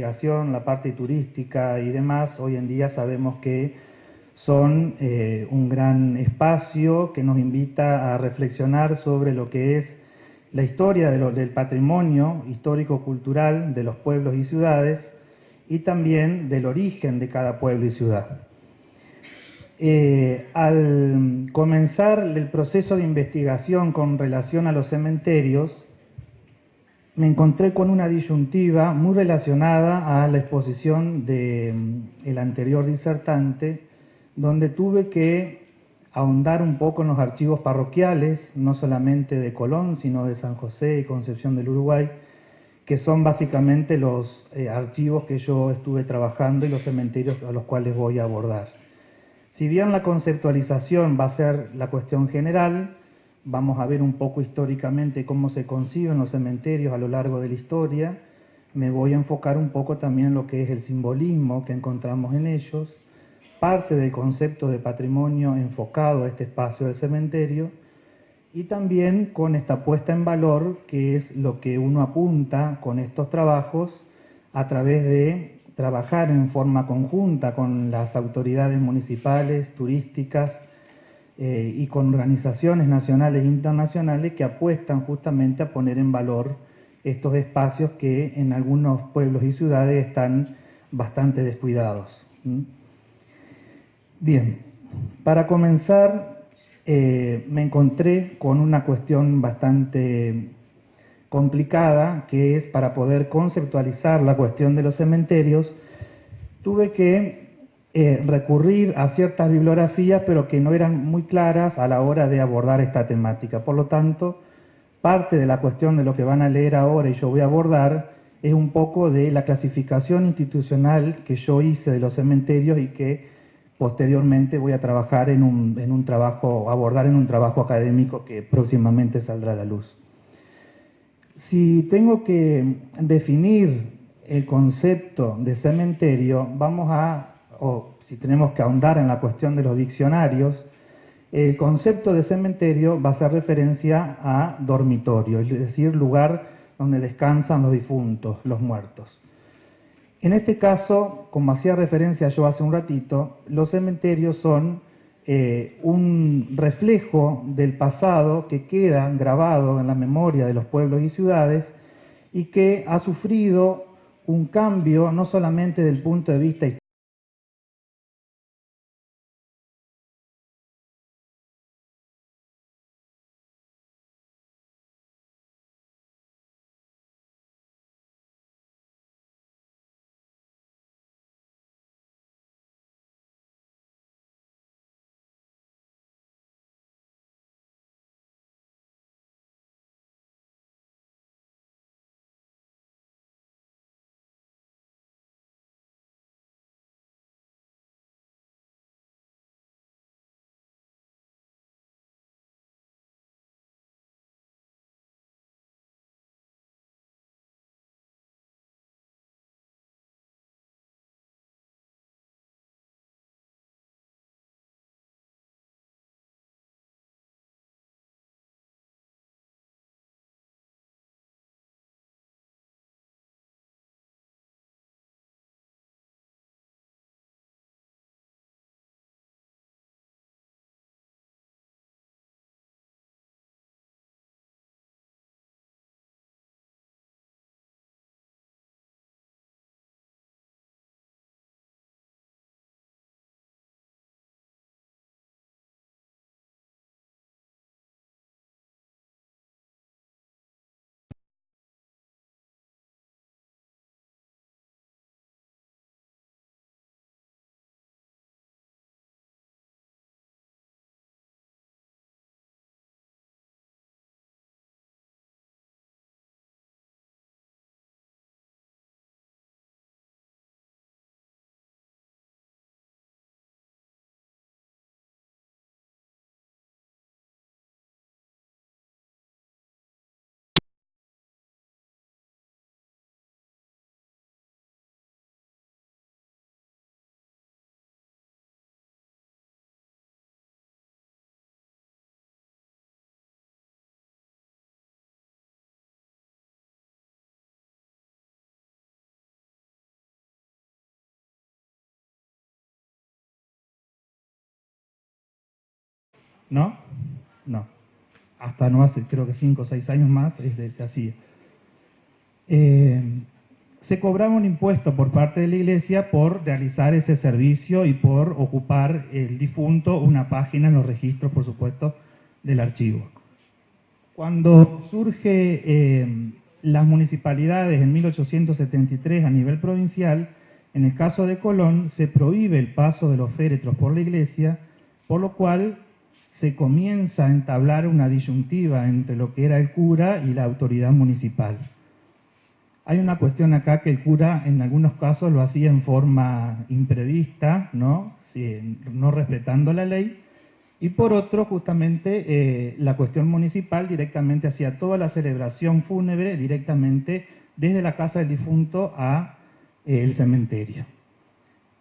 investigación, la parte turística y demás, hoy en día sabemos que son un gran espacio que nos invita a reflexionar sobre lo que es la historia del patrimonio histórico-cultural de los pueblos y ciudades y también del origen de cada pueblo y ciudad. Al comenzar el proceso de investigación con relación a los cementerios, me encontré con una disyuntiva muy relacionada a la exposición del anterior disertante, donde tuve que ahondar un poco en los archivos parroquiales, no solamente de Colón, sino de San José y Concepción del Uruguay, que son básicamente los archivos que yo estuve trabajando y los cementerios a los cuales voy a abordar. Si bien la conceptualización va a ser la cuestión general, vamos a ver un poco históricamente cómo se conciben los cementerios a lo largo de la historia, me voy a enfocar un poco también en lo que es el simbolismo que encontramos en ellos, parte del concepto de patrimonio enfocado a este espacio del cementerio, y también con esta puesta en valor, que es lo que uno apunta con estos trabajos a través de trabajar en forma conjunta con las autoridades municipales, turísticas y con organizaciones nacionales e internacionales que apuestan justamente a poner en valor estos espacios que en algunos pueblos y ciudades están bastante descuidados. Bien, para comenzar me encontré con una cuestión bastante complicada, que es para poder conceptualizar la cuestión de los cementerios, tuve que recurrir a ciertas bibliografías, pero que no eran muy claras a la hora de abordar esta temática. Por lo tanto, parte de la cuestión de lo que van a leer ahora y yo voy a abordar es un poco de la clasificación institucional que yo hice de los cementerios y que posteriormente voy a trabajar en un trabajo, abordar en un trabajo académico que próximamente saldrá a la luz. Si tengo que definir el concepto de cementerio, o si tenemos que ahondar en la cuestión de los diccionarios, el concepto de cementerio va a hacer referencia a dormitorio, es decir, lugar donde descansan los difuntos, los muertos. En este caso, como hacía referencia yo hace un ratito, los cementerios son un reflejo del pasado que queda grabado en la memoria de los pueblos y ciudades y que ha sufrido un cambio no solamente del punto de vista histórico, ¿No? No. Hasta no hace, creo que 5 o 6 años más, se hacía. Se cobraba un impuesto por parte de la iglesia por realizar ese servicio y por ocupar el difunto una página en los registros, por supuesto, del archivo. Cuando surge las municipalidades en 1873 a nivel provincial, en el caso de Colón se prohíbe el paso de los féretros por la iglesia, por lo cual se comienza a entablar una disyuntiva entre lo que era el cura y la autoridad municipal. Hay una cuestión acá que el cura en algunos casos lo hacía en forma imprevista, ¿no? No respetando la ley, y por otro, justamente, la cuestión municipal directamente hacía toda la celebración fúnebre directamente desde la casa del difunto a el cementerio.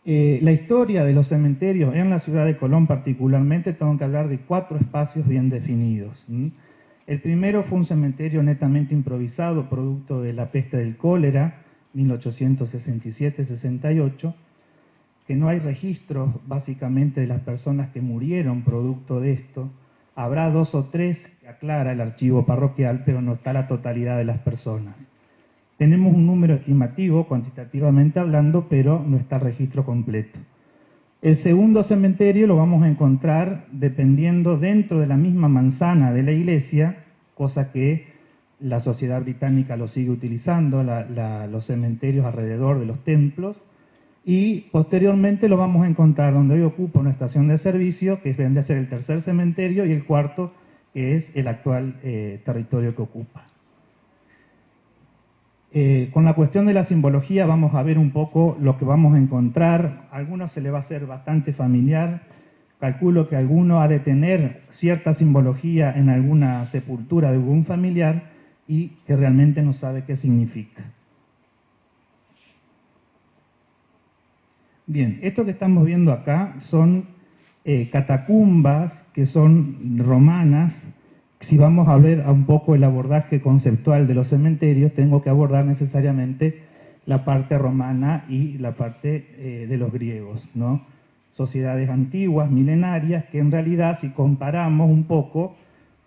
La historia de los cementerios en la ciudad de Colón particularmente, tengo que hablar de 4 espacios bien definidos. El primero fue un cementerio netamente improvisado, producto de la peste del cólera, 1867-68, que no hay registros básicamente de las personas que murieron producto de esto. Habrá 2 o 3 que aclara el archivo parroquial, pero no está la totalidad de las personas. Tenemos un número estimativo, cuantitativamente hablando, pero no está el registro completo. El segundo cementerio lo vamos a encontrar dependiendo dentro de la misma manzana de la iglesia, cosa que la sociedad británica lo sigue utilizando, los cementerios alrededor de los templos, y posteriormente lo vamos a encontrar donde hoy ocupa una estación de servicio, que vendría a ser el tercer cementerio, y el cuarto, que es el actual territorio que ocupa. Con la cuestión de la simbología vamos a ver un poco lo que vamos a encontrar. A algunos se le va a hacer bastante familiar. Calculo que alguno ha de tener cierta simbología en alguna sepultura de algún familiar y que realmente no sabe qué significa. Bien, esto que estamos viendo acá son catacumbas que son romanas. Si vamos a ver un poco el abordaje conceptual de los cementerios, tengo que abordar necesariamente la parte romana y la parte de los griegos, ¿no? Sociedades antiguas, milenarias, que en realidad, si comparamos un poco,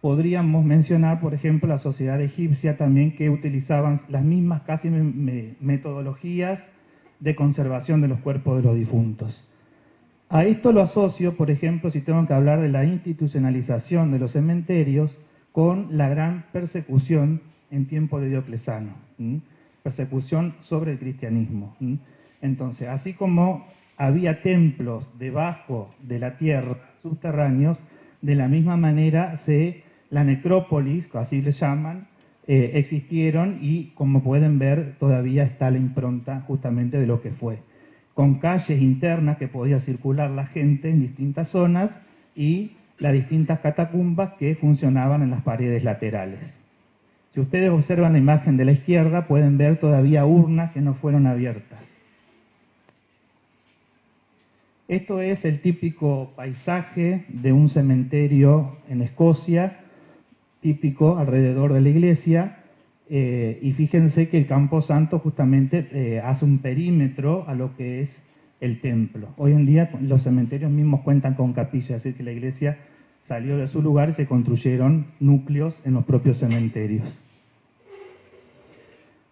podríamos mencionar, por ejemplo, la sociedad egipcia también, que utilizaban las mismas casi metodologías de conservación de los cuerpos de los difuntos. A esto lo asocio, por ejemplo, si tengo que hablar de la institucionalización de los cementerios con la gran persecución en tiempo de Diocleciano, persecución sobre el cristianismo. Entonces, así como había templos debajo de la tierra, subterráneos, de la misma manera la necrópolis, así le llaman, existieron y, como pueden ver, todavía está la impronta justamente de lo que fue, con calles internas que podía circular la gente en distintas zonas y las distintas catacumbas que funcionaban en las paredes laterales. Si ustedes observan la imagen de la izquierda, pueden ver todavía urnas que no fueron abiertas. Esto es el típico paisaje de un cementerio en Escocia, típico alrededor de la iglesia, y fíjense que el Camposanto justamente hace un perímetro a lo que es el templo. Hoy en día los cementerios mismos cuentan con capillas, es decir, que la iglesia salió de su lugar y se construyeron núcleos en los propios cementerios.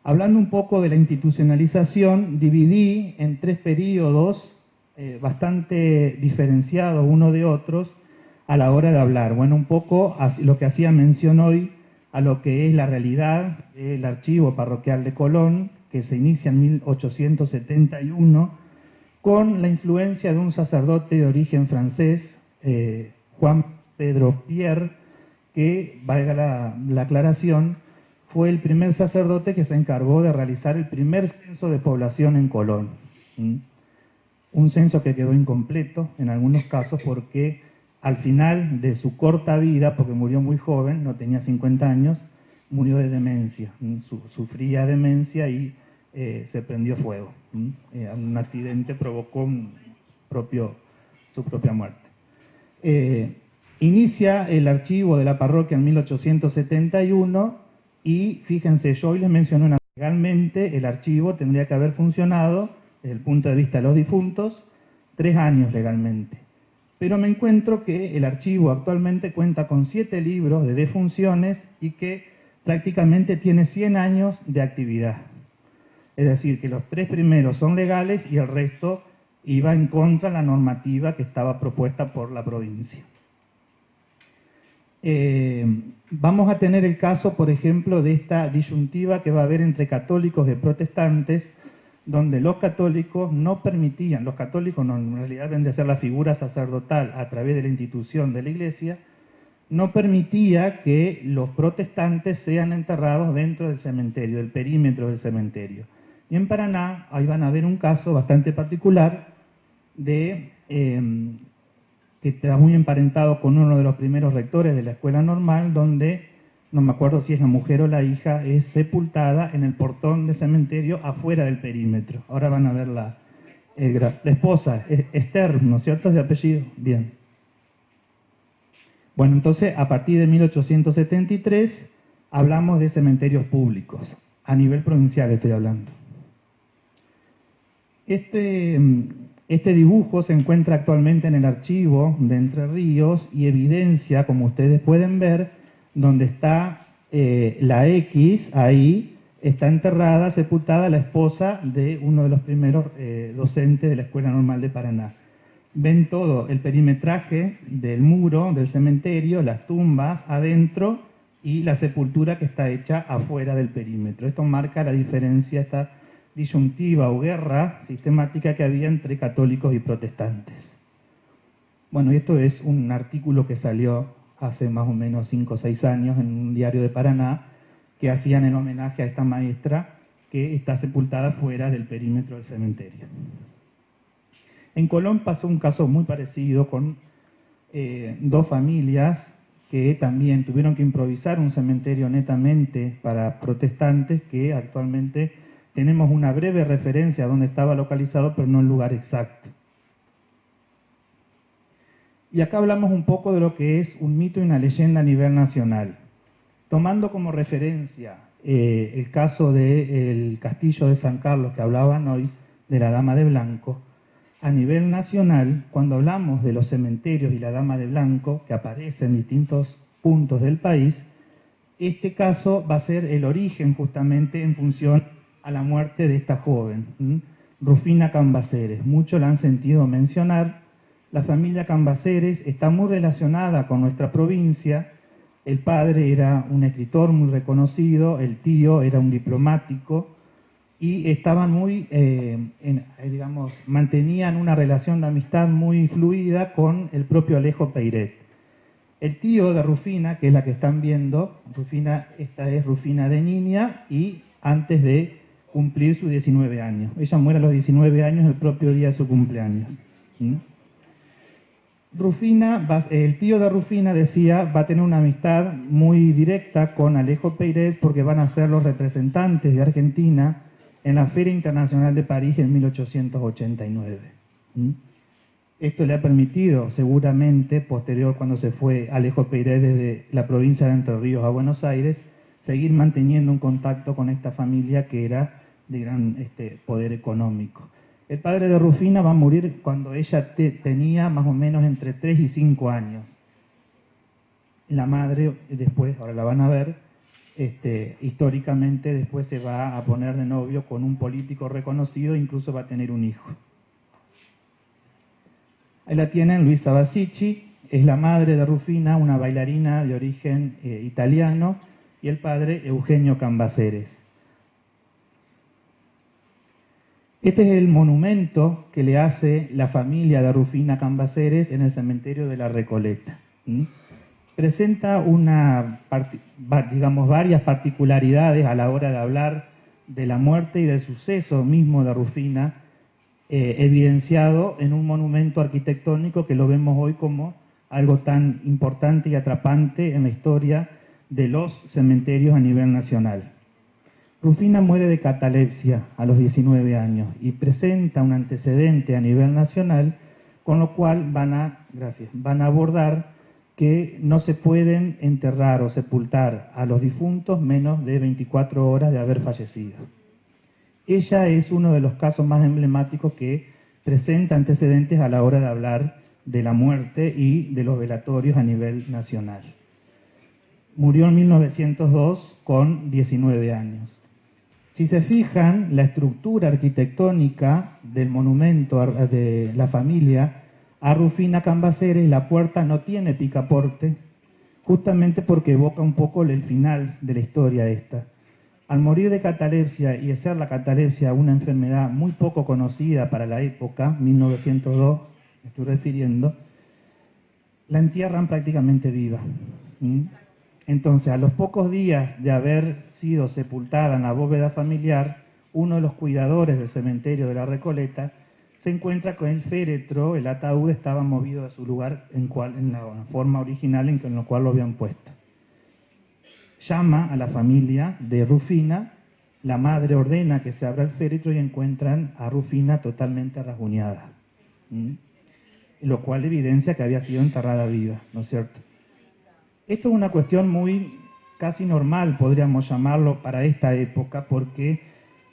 Hablando un poco de la institucionalización, dividí en 3 periodos bastante diferenciados uno de otros a la hora de hablar. Bueno, un poco lo que hacía mención hoy a lo que es la realidad del archivo parroquial de Colón, que se inicia en 1871, con la influencia de un sacerdote de origen francés, Juan Pedro Pierre, que, valga la aclaración, fue el primer sacerdote que se encargó de realizar el primer censo de población en Colón. Un censo que quedó incompleto en algunos casos porque al final de su corta vida, porque murió muy joven, no tenía 50 años, murió de demencia, sufría demencia y se prendió fuego. Un accidente provocó su propia muerte. Inicia el archivo de la parroquia en 1871 y fíjense, yo hoy les mencioné legalmente el archivo tendría que haber funcionado desde el punto de vista de los difuntos 3 años legalmente. pero me encuentro que el archivo actualmente cuenta con 7 libros de defunciones y que prácticamente tiene 100 años de actividad. Es decir, que los 3 primeros son legales y el resto iba en contra de la normativa que estaba propuesta por la provincia. Vamos a tener el caso, por ejemplo, de esta disyuntiva que va a haber entre católicos y protestantes, donde los católicos no permitían, los católicos no, en realidad deben de ser la figura sacerdotal a través de la institución de la Iglesia, no permitía que los protestantes sean enterrados dentro del cementerio, del perímetro del cementerio. Y en Paraná, ahí van a ver un caso bastante particular de que está muy emparentado con uno de los primeros rectores de la escuela normal, donde, no me acuerdo si es la mujer o la hija, es sepultada en el portón del cementerio afuera del perímetro. Ahora van a ver la esposa, Esther, ¿no es cierto?, es de apellido. Bien. Bueno, entonces, a partir de 1873, hablamos de cementerios públicos, a nivel provincial estoy hablando. Este dibujo se encuentra actualmente en el archivo de Entre Ríos y evidencia, como ustedes pueden ver, donde está la X, ahí está enterrada, sepultada la esposa de uno de los primeros docentes de la Escuela Normal de Paraná. Ven todo el perimetraje del muro, del cementerio, las tumbas adentro y la sepultura que está hecha afuera del perímetro. Esto marca la diferencia, esta disyuntiva o guerra sistemática que había entre católicos y protestantes. Bueno, y esto es un artículo que salió hace más o menos 5 o 6 años en un diario de Paraná, que hacían en homenaje a esta maestra que está sepultada fuera del perímetro del cementerio. En Colón pasó un caso muy parecido con 2 familias que también tuvieron que improvisar un cementerio netamente para protestantes, que actualmente tenemos una breve referencia a dónde estaba localizado, pero no el lugar exacto. Y acá hablamos un poco de lo que es un mito y una leyenda a nivel nacional. Tomando como referencia el caso del castillo de San Carlos que hablaban hoy, de la Dama de Blanco, a nivel nacional, cuando hablamos de los cementerios y la Dama de Blanco, que aparece en distintos puntos del país, este caso va a ser el origen justamente en función a la muerte de esta joven, Rufina Cambaceres. Muchos la han sentido mencionar. La familia Cambaceres está muy relacionada con nuestra provincia. El padre era un escritor muy reconocido, el tío era un diplomático, y estaban muy, mantenían una relación de amistad muy fluida con el propio Alejo Peiret. El tío de Rufina, que es la que están viendo, Rufina, esta es Rufina de niña y antes de cumplir sus 19 años. Ella muere a los 19 años el propio día de su cumpleaños. Rufina, el tío de Rufina decía, va a tener una amistad muy directa con Alejo Peiret porque van a ser los representantes de Argentina en la Feria Internacional de París en 1889. Esto le ha permitido, seguramente, posterior cuando se fue Alejo Peiret desde la provincia de Entre Ríos a Buenos Aires, seguir manteniendo un contacto con esta familia que era de gran poder económico. El padre de Rufina va a morir cuando ella tenía más o menos entre 3 y 5 años. La madre, después, ahora la van a ver, históricamente después se va a poner de novio con un político reconocido, incluso va a tener un hijo. Ahí la tienen, Luisa Basicci, es la madre de Rufina, una bailarina de origen italiano, y el padre Eugenio Cambaceres. Este es el monumento que le hace la familia de Rufina Cambaceres en el cementerio de la Recoleta. Presenta varias particularidades a la hora de hablar de la muerte y del suceso mismo de Rufina, evidenciado en un monumento arquitectónico que lo vemos hoy como algo tan importante y atrapante en la historia de los cementerios a nivel nacional. Rufina muere de catalepsia a los 19 años y presenta un antecedente a nivel nacional, con lo cual van a abordar que no se pueden enterrar o sepultar a los difuntos menos de 24 horas de haber fallecido. Ella es uno de los casos más emblemáticos que presenta antecedentes a la hora de hablar de la muerte y de los velatorios a nivel nacional. Murió en 1902 con 19 años. Si se fijan, la estructura arquitectónica del monumento de la familia a Rufina Cambaceres, la puerta no tiene picaporte, justamente porque evoca un poco el final de la historia esta. Al morir de catalepsia y de ser la catalepsia una enfermedad muy poco conocida para la época, 1902, me estoy refiriendo, la entierran prácticamente viva. Entonces, a los pocos días de haber sido sepultada en la bóveda familiar, uno de los cuidadores del cementerio de la Recoleta se encuentra con el féretro, el ataúd estaba movido de su lugar en la forma original en la cual lo habían puesto. Llama a la familia de Rufina, la madre ordena que se abra el féretro y encuentran a Rufina totalmente rasguñada, lo cual evidencia que había sido enterrada viva, ¿no es cierto? Esto es una cuestión muy casi normal, podríamos llamarlo, para esta época, porque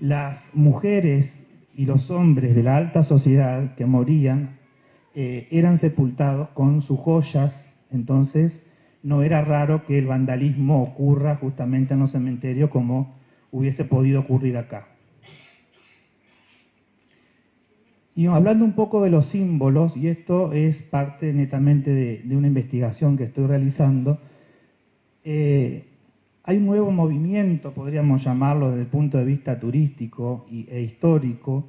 las mujeres y los hombres de la alta sociedad que morían eran sepultados con sus joyas, entonces no era raro que el vandalismo ocurra justamente en los cementerios como hubiese podido ocurrir acá. Y hablando un poco de los símbolos, y esto es parte netamente de una investigación que estoy realizando, hay un nuevo movimiento, podríamos llamarlo desde el punto de vista turístico e histórico,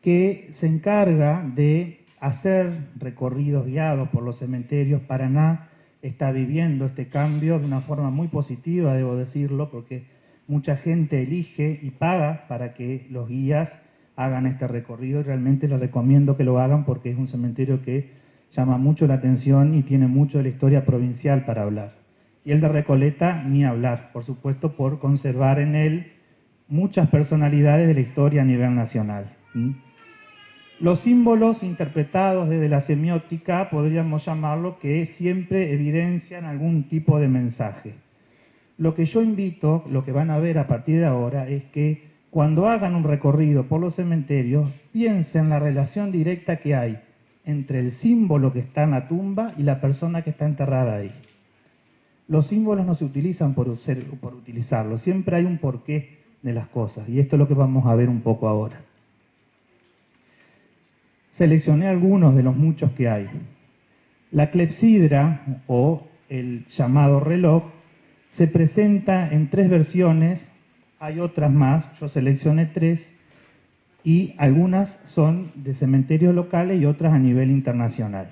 que se encarga de hacer recorridos guiados por los cementerios. Paraná está viviendo este cambio de una forma muy positiva, debo decirlo, porque mucha gente elige y paga para que los guías hagan este recorrido, y realmente les recomiendo que lo hagan porque es un cementerio que llama mucho la atención y tiene mucho de la historia provincial para hablar. Y el de Recoleta, ni hablar, por supuesto, por conservar en él muchas personalidades de la historia a nivel nacional. Los símbolos interpretados desde la semiótica, podríamos llamarlo, que siempre evidencian algún tipo de mensaje. Lo que yo invito, lo que van a ver a partir de ahora, es que cuando hagan un recorrido por los cementerios, piensen en la relación directa que hay entre el símbolo que está en la tumba y la persona que está enterrada ahí. Los símbolos no se utilizan por utilizarlos, siempre hay un porqué de las cosas, y esto es lo que vamos a ver un poco ahora. Seleccioné algunos de los muchos que hay. La clepsidra, o el llamado reloj, se presenta en 3 versiones, hay otras más, yo seleccioné 3, y algunas son de cementerios locales y otras a nivel internacional.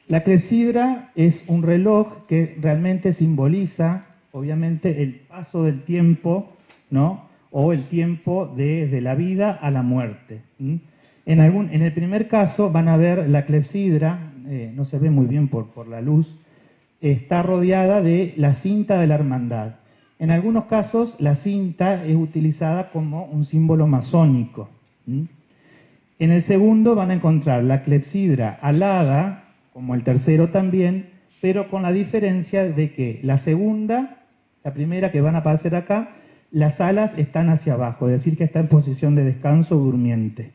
La clepsidra es un reloj que realmente simboliza, obviamente, el paso del tiempo, ¿no? O el tiempo desde la vida a la muerte. En el primer caso van a ver la clepsidra, no se ve muy bien por la luz, está rodeada de la cinta de la hermandad. En algunos casos la cinta es utilizada como un símbolo masónico. En el segundo van a encontrar la clepsidra alada, como el tercero también, pero con la diferencia de que la segunda, la primera que van a aparecer acá, las alas están hacia abajo, es decir, que está en posición de descanso durmiente.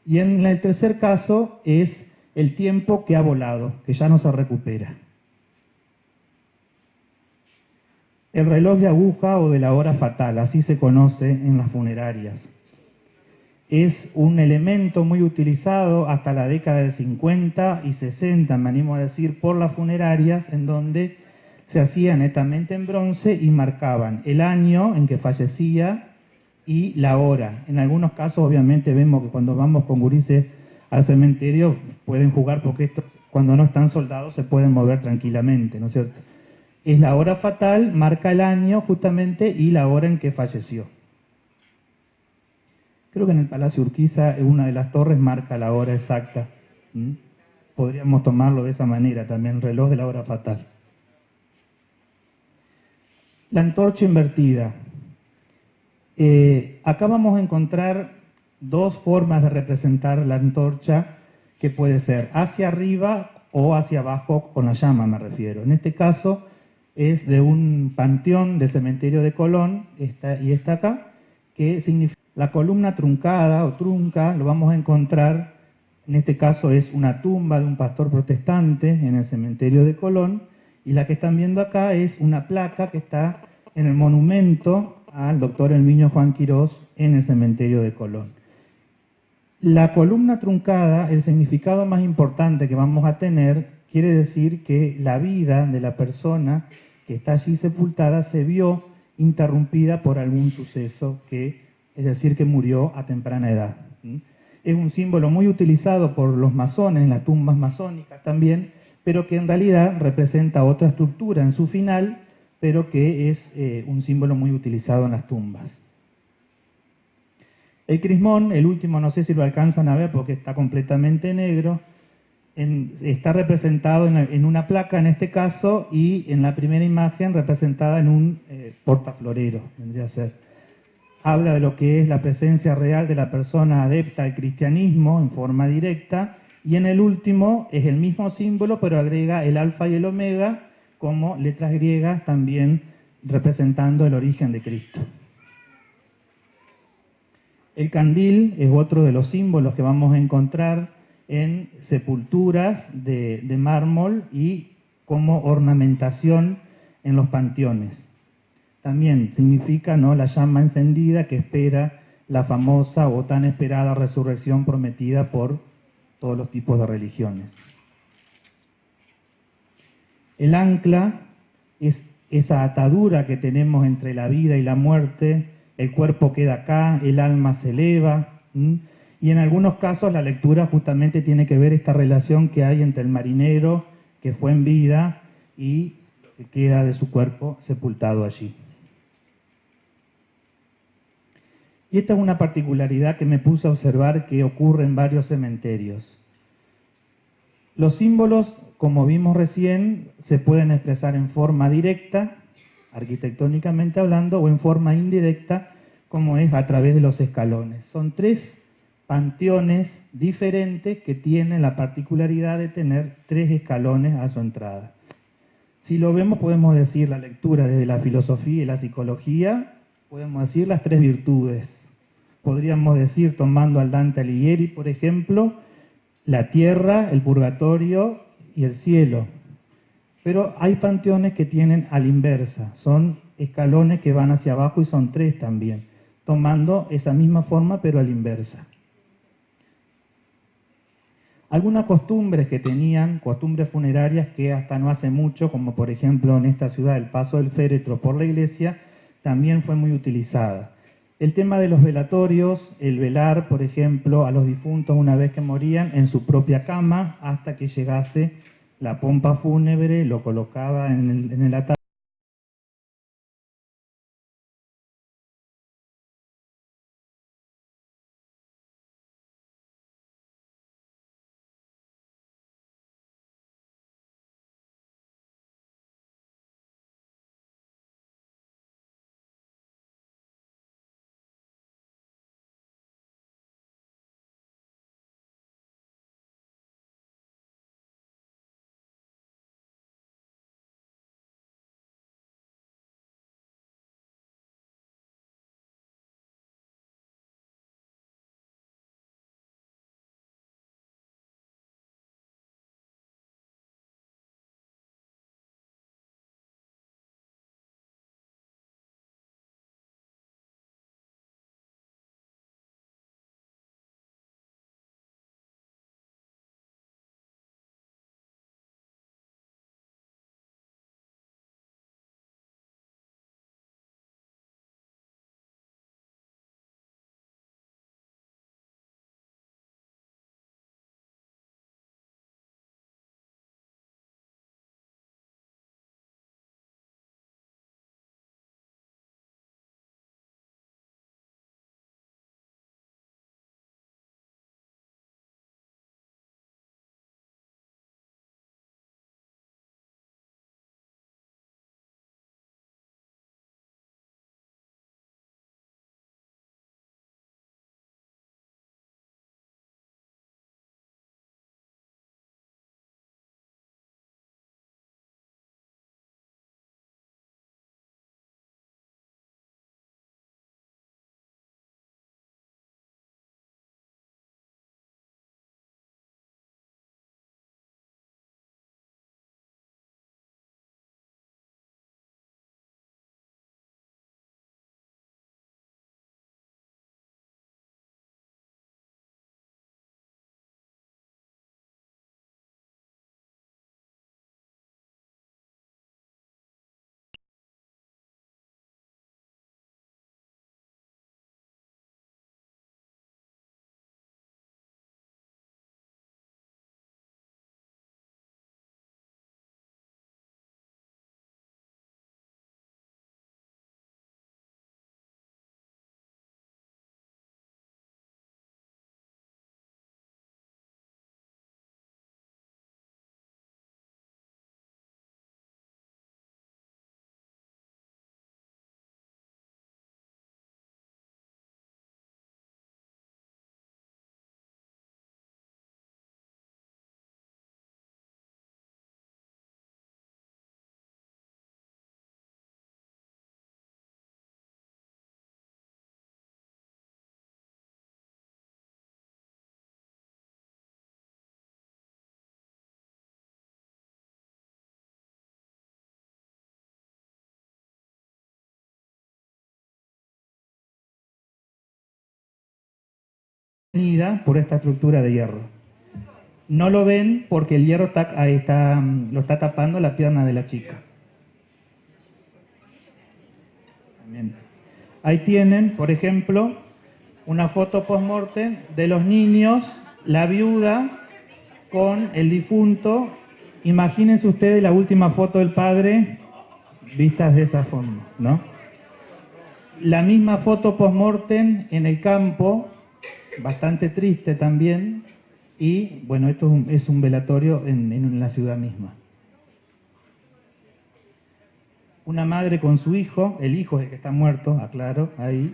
Y en el tercer caso es el tiempo que ha volado, que ya no se recupera. El reloj de aguja o de la hora fatal, así se conoce en las funerarias. Es un elemento muy utilizado hasta la década del 50 y 60, me animo a decir, por las funerarias, en donde se hacía netamente en bronce y marcaban el año en que fallecía y la hora. En algunos casos, obviamente, vemos que cuando vamos con gurises al cementerio pueden jugar porque cuando no están soldados se pueden mover tranquilamente, ¿no es cierto? Es la hora fatal, marca el año justamente y la hora en que falleció. Creo que en el Palacio Urquiza, una de las torres marca la hora exacta. Podríamos tomarlo de esa manera también, el reloj de la hora fatal. La antorcha invertida. Acá vamos a encontrar 2 formas de representar la antorcha, que puede ser hacia arriba o hacia abajo con la llama, me refiero. En este caso es de un panteón del cementerio de Colón, y está acá, que significa la columna truncada o trunca, lo vamos a encontrar En este caso es una tumba de un pastor protestante en el cementerio de Colón, y la que están viendo acá es una placa que está en el monumento al doctor Herminio Juan Quirós en el cementerio de Colón. La columna truncada, el significado más importante que vamos a tener, quiere decir que la vida de la persona que está allí sepultada se vio interrumpida por algún suceso, es decir, que murió a temprana edad. Es un símbolo muy utilizado por los masones, en las tumbas masónicas también, pero que en realidad representa otra estructura en su final, pero que es un símbolo muy utilizado en las tumbas. El crismón, el último, no sé si lo alcanzan a ver porque está completamente negro, está representado en una placa en este caso, y en la primera imagen representada en un portaflorero, vendría a ser. Habla de lo que es la presencia real de la persona adepta al cristianismo en forma directa, y en el último es el mismo símbolo, pero agrega el alfa y el omega como letras griegas, también representando el origen de Cristo. El candil es otro de los símbolos que vamos a encontrar en sepulturas de mármol y como ornamentación en los panteones. También significa, ¿no?, la llama encendida que espera la famosa o tan esperada resurrección prometida por todos los tipos de religiones. El ancla es esa atadura que tenemos entre la vida y la muerte. El cuerpo queda acá, el alma se eleva, y en algunos casos la lectura justamente tiene que ver esta relación que hay entre el marinero que fue en vida y que queda de su cuerpo sepultado allí. Y esta es una particularidad que me puse a observar que ocurre en varios cementerios. Los símbolos, como vimos recién, se pueden expresar en forma directa, arquitectónicamente hablando, o en forma indirecta, como es a través de los escalones. Son tres panteones diferentes que tienen la particularidad de tener tres escalones a su entrada. Si lo vemos, podemos decir la lectura desde la filosofía y la psicología, podemos decir las tres virtudes. Podríamos decir, tomando al Dante Alighieri, por ejemplo, la tierra, el purgatorio y el cielo. Pero hay panteones que tienen a la inversa, son escalones que van hacia abajo y son tres también, tomando esa misma forma pero a la inversa. Algunas costumbres que tenían, costumbres funerarias que hasta no hace mucho, como por ejemplo en esta ciudad el paso del féretro por la iglesia, también fue muy utilizada. El tema de los velatorios, el velar, por ejemplo, a los difuntos una vez que morían en su propia cama hasta que llegase la pompa fúnebre, lo colocaba en el ataúd. por esta estructura de hierro. No lo ven porque el hierro lo está tapando la pierna de la chica. También. Ahí tienen, por ejemplo, una foto post-mortem de los niños, la viuda con el difunto. Imagínense ustedes la última foto del padre vistas de esa forma, ¿no? La misma foto post-mortem en el campo, bastante triste también, y bueno, esto es un velatorio en la ciudad misma. Una madre con su hijo, el hijo es el que está muerto, aclaro, ahí.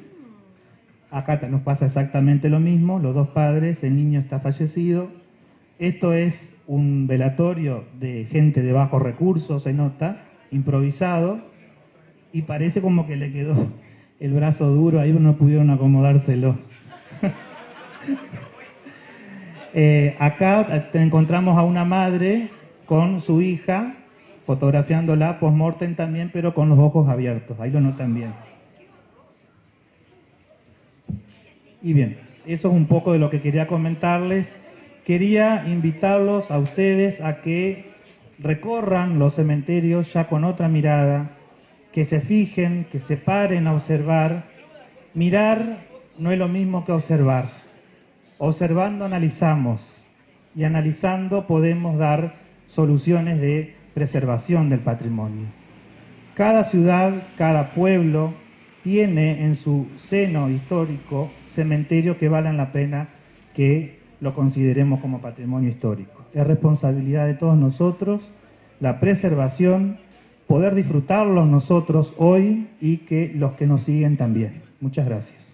Acá nos pasa exactamente lo mismo, los dos padres, el niño está fallecido. Esto es un velatorio de gente de bajos recursos, se nota, improvisado, y parece como que le quedó el brazo duro, ahí no pudieron acomodárselo. Acá encontramos a una madre con su hija, fotografiándola post-mortem también, pero con los ojos abiertos, ahí lo notan bien. Y bien, eso es un poco de lo que quería comentarles. Quería invitarlos a ustedes a que recorran los cementerios ya con otra mirada, que se fijen, que se paren a observar. Mirar no es lo mismo que observar. Observando analizamos y analizando podemos dar soluciones de preservación del patrimonio. Cada ciudad, cada pueblo tiene en su seno histórico cementerios que valen la pena que lo consideremos como patrimonio histórico. Es responsabilidad de todos nosotros la preservación, poder disfrutarlos nosotros hoy y que los que nos siguen también. Muchas gracias.